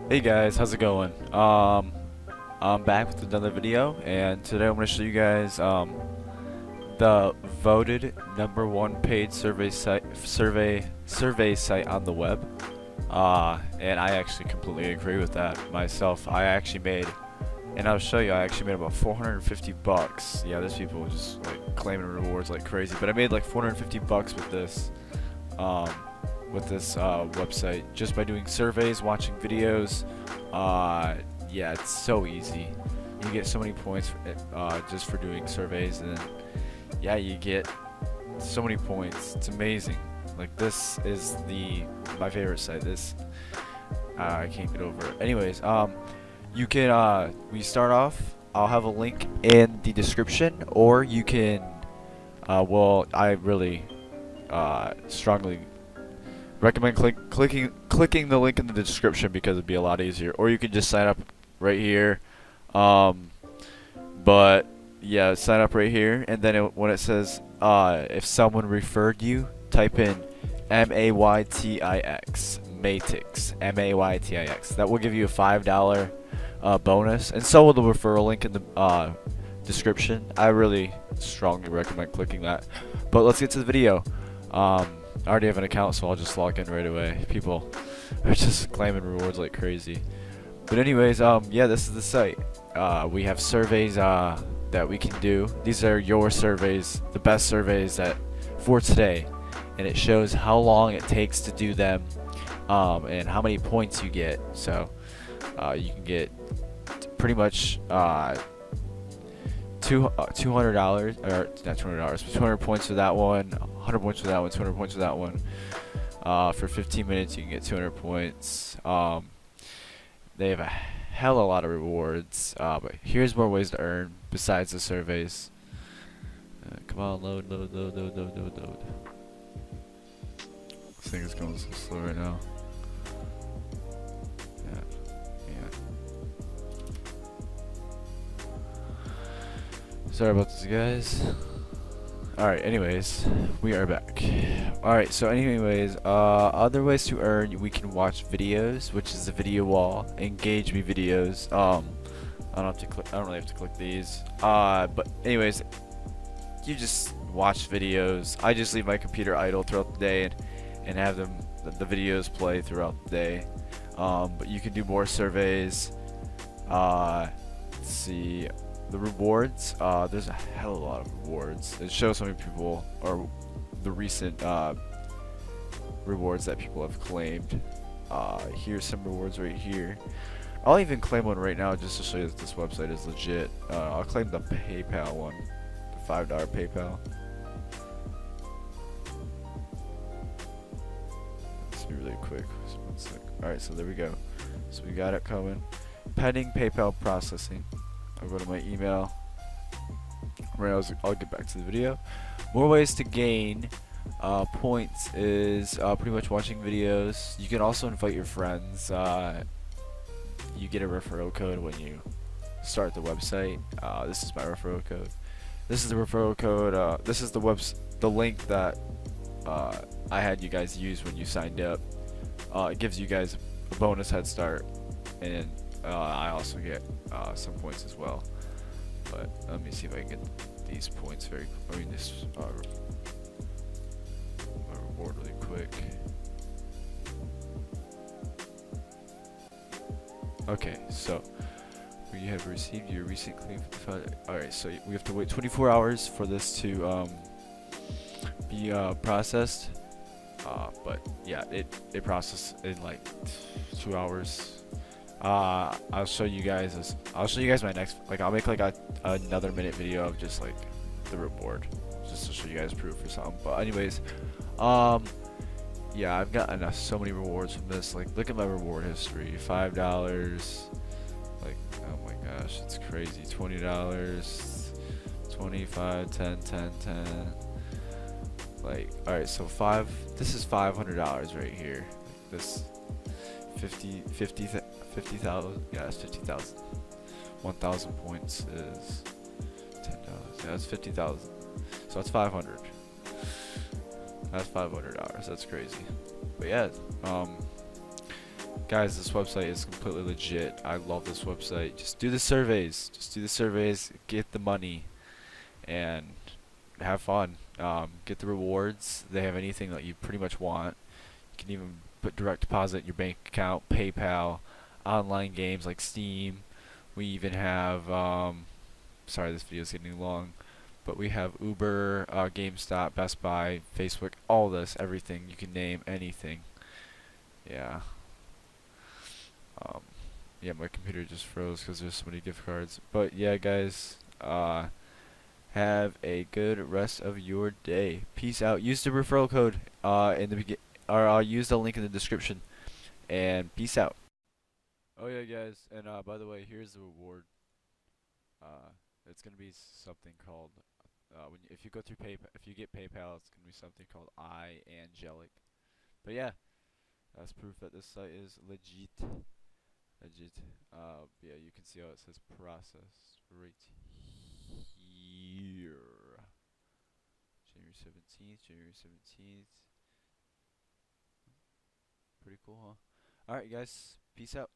Hey guys, how's it going? I'm back with another video, and today I'm going to show you guys the voted #1 paid survey site on the web. And I actually completely agree with that myself. And I'll show you, I actually made about 450 bucks. Yeah, there's people just like claiming rewards like crazy, but I made like 450 bucks um, with this website just by doing surveys, watching videos. Yeah, it's so easy. You get so many points just for doing surveys, and then yeah, you get so many points. It's amazing. Like this is my favorite site. This I can't get over it. Anyways, you can we start off. I'll have a link in the description, or you can. Well, I really strongly recommend clicking the link in the description because it'd be a lot easier. Or you can just sign up right here. Um, but yeah, sign up right here, and then when it says if someone referred you, type in MAYTIX, Matix, MAYTIX. That will give you a $5 bonus, and so will the referral link in the description. I really strongly recommend clicking that. But let's get to the video. I already have an account, so I'll just log in right away. People are just claiming rewards like crazy. But anyways, yeah, this is the site. We have surveys that we can do. These are your surveys, the best surveys for today, and it shows how long it takes to do them, and how many points you get. So you can get pretty much $200, or not $200, but 200 points for that one, 100 points for that one, 200 points for that one. For 15 minutes, you can get 200 points. They have a hell of a lot of rewards, but here's more ways to earn besides the surveys. Come on, load. This thing is going so slow right now. Yeah. Sorry about this, guys. Alright, anyways, we are back. Alright, so anyways, other ways to earn, we can watch videos, which is the video wall, engage me videos. I don't really have to click these. But anyways, you just watch videos. I just leave my computer idle throughout the day and have the videos play throughout the day. But you can do more surveys. Let's see. The rewards, there's a hell of a lot of rewards. It shows how many people are the recent rewards that people have claimed. Here's some rewards right here. I'll even claim one right now just to show you that this website is legit. I'll claim the PayPal one, the $5 PayPal. Let's be really quick. Just 1 sec. Alright, so there we go. So we got it coming. Pending PayPal processing. I'll go to my email. I'll get back to the video. More ways to gain points is pretty much watching videos. You can also invite your friends. You get a referral code when you start the website. This is my referral code. This is the referral code. This is the link that I had you guys use when you signed up. It gives you guys a bonus head start, and I also get some points as well. But let me see if I can get these points this reward really quick. Okay, so we have received your recent claim. Alright, so we have to wait 24 hours for this to be processed. But yeah, it processed in like 2 hours. I'll show you guys my next, like I'll make like another minute video of just like the reward, just to show you guys proof or something. But anyways, yeah, I've gotten so many rewards from this. Like, look at my reward history. $5, like, oh my gosh, it's crazy. $20, 25, 10, 10, 10. Like, alright, so this is $500 right here. Like this 50,000, yeah, it's 50,000. 1,000 points is $10. Yeah, that's 50,000. So that's 500. That's $500. That's crazy. But yeah, Guys, this website is completely legit. I love this website. Just do the surveys. Just do the surveys, get the money, and have fun. Get the rewards. They have anything that you pretty much want. You can even put direct deposit in your bank account, PayPal, online games like Steam. We even have, sorry, this video is getting long, but we have Uber, GameStop, Best Buy, Facebook, all this, everything. You can name anything. Yeah. Um, yeah, my computer just froze because there's so many gift cards. But yeah, guys, have a good rest of your day. Peace out. Use the referral code in the or I'll use the link in the description. And peace out. Oh yeah, guys, and by the way, here's the reward. It's gonna be something called if you go through PayPal, if you get PayPal, it's gonna be something called Angelic. But yeah, that's proof that this site is legit. Legit. Yeah, you can see how it says process right here. January 17th. Pretty cool, huh? Alright, guys. Peace out.